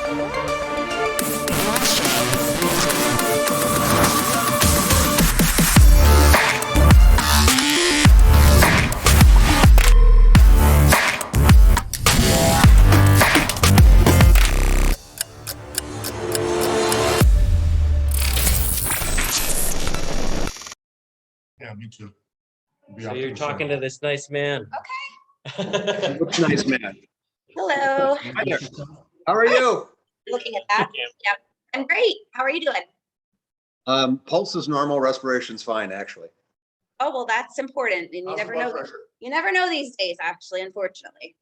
Yeah, me too. So you're talking to this nice man. Okay. Looks nice, man. Hello. Hi there. How are you? Looking at that. Yep. I'm great. How are you doing? Pulse is normal, respiration's fine, actually. Oh, well, that's important. And you How's never the blood know. pressure? You never know these days, actually, unfortunately.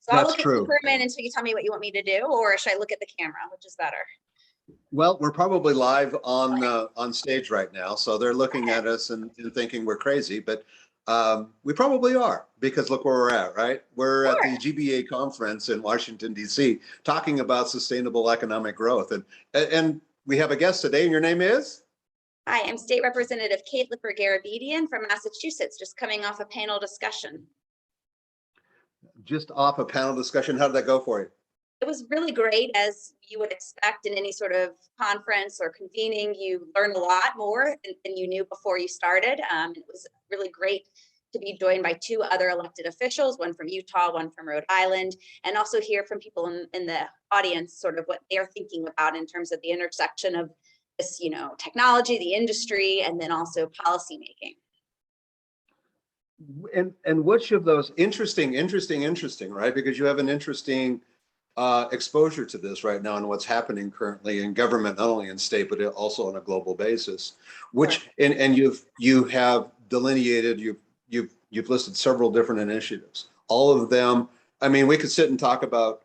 So I'll That's look at true. you for a minute until you tell me what you want me to do, or should I look at the camera, which is better? Well, we're probably live on stage right now, so they're looking at us and thinking we're crazy, but we probably are, because look where we're at, right? We're at the GBA conference in Washington, D.C., talking about sustainable economic growth. And we have a guest today, and your name is? Hi, I'm State Representative Kate Lipper-Garabedian from Massachusetts, just coming off a panel discussion. Just off a panel discussion. How did that go for you? It was really great, as you would expect in any sort of conference or convening. You learn a lot more than you knew before you started. It was really great to be joined by two other elected officials, one from Utah, one from Rhode Island, and also hear from people in the audience sort of what they're thinking about in terms of the intersection of this, technology, the industry, and then also policy making. And which of those interesting, right? Because you have an interesting exposure to this right now and what's happening currently in government, not only in state, but also on a global basis, which, and you have delineated, you've listed several different initiatives, all of them. I mean, we could sit and talk about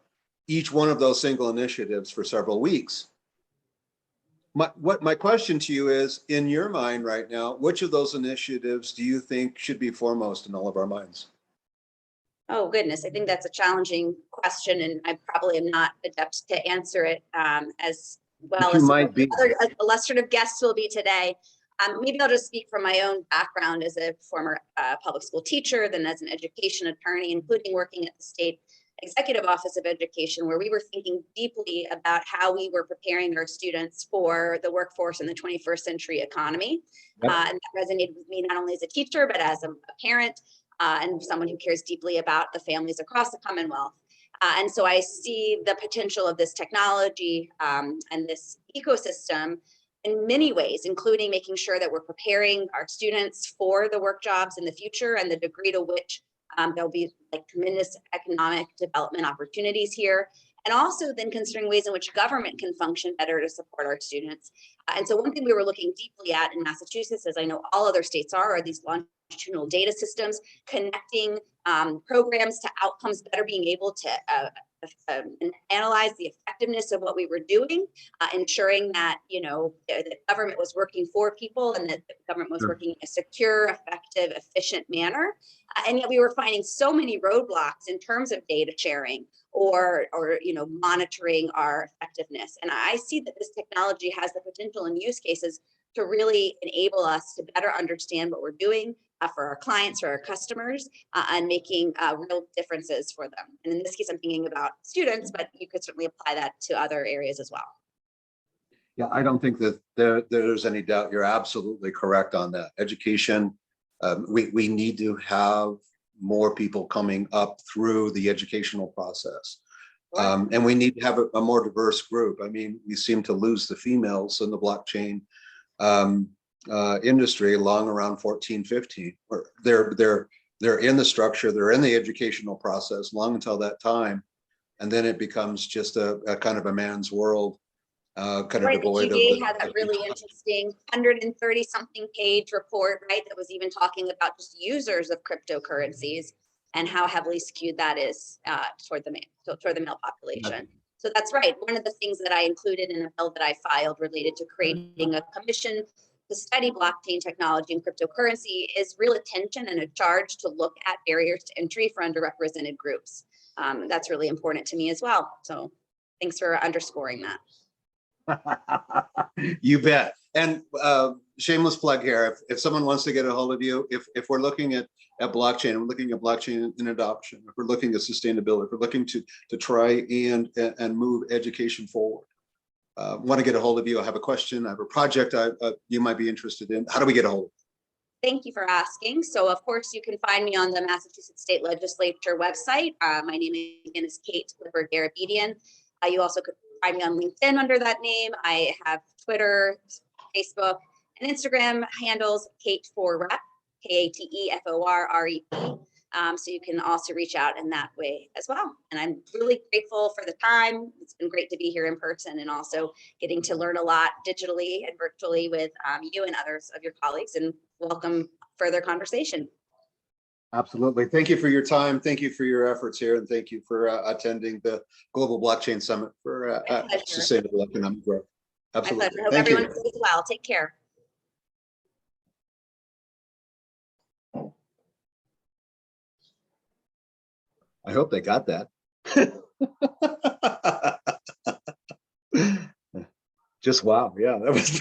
each one of those single initiatives for several weeks. My question to you is, in your mind right now, which of those initiatives do you think should be foremost in all of our minds? Oh, goodness. I think that's a challenging question, and I probably am not adept to answer it as well as other illustrative guests will be today. Maybe I'll just speak from my own background as a former public school teacher, then as an education attorney, including working at the State Executive Office of Education, where we were thinking deeply about how we were preparing our students for the workforce in the 21st century economy. Yep. And that resonated with me not only as a teacher, but as a parent and someone who cares deeply about the families across the Commonwealth. And so I see the potential of this technology and this ecosystem in many ways, including making sure that we're preparing our students for the work jobs in the future and the degree to which there'll be tremendous economic development opportunities here. And also then considering ways in which government can function better to support our students. And so one thing we were looking deeply at in Massachusetts, as I know all other states are these longitudinal data systems, connecting programs to outcomes, better being able to analyze the effectiveness of what we were doing, ensuring that, the government was working for people and that the government was working in a secure, effective, efficient manner. And yet we were finding so many roadblocks in terms of data sharing or monitoring our effectiveness. And I see that this technology has the potential and use cases to really enable us to better understand what we're doing for our clients, for our customers, and making real differences for them. And in this case, I'm thinking about students, but you could certainly apply that to other areas as well. Yeah, I don't think that there's any doubt. You're absolutely correct on that. Education, we need to have more people coming up through the educational process. And we need to have a more diverse group. I mean, we seem to lose the females in the blockchain industry along around 14, 15. Or they're in the structure, they're in the educational process long until that time. And then it becomes just a kind of a man's world. Kind of devoid the GBA had a really interesting 130 something page report, right, that was even talking about just users of cryptocurrencies and how heavily skewed that is toward the male population. So that's right. One of the things that I included in a bill that I filed related to creating a commission to study blockchain technology and cryptocurrency is real attention and a charge to look at barriers to entry for underrepresented groups. That's really important to me as well. So thanks for underscoring that. You bet. And shameless plug here, if someone wants to get a hold of you, if we're looking at blockchain, we're looking at blockchain in adoption, if we're looking at sustainability, if we're looking to try and move education forward, want to get a hold of you, I have a question, I have a project you might be interested in, how do we get a hold of you? Thank you for asking. So of course you can find me on the Massachusetts State Legislature website. My name again is Kate Lippert-Garabedian. You also could find me on LinkedIn under that name. I have Twitter, Facebook, and Instagram handles Kate4Rep, KATEFORREP. So you can also reach out in that way as well. And I'm really grateful for the time. It's been great to be here in person and also getting to learn a lot digitally and virtually with you and others of your colleagues, and welcome further conversation. Absolutely. Thank you for your time. Thank you for your efforts here. And thank you for attending the Global Blockchain Summit for Sustainable Economic Growth. Absolutely. My pleasure. Hope Thank everyone you. stays well. Take care. I hope they got that. Just wow. Yeah, that was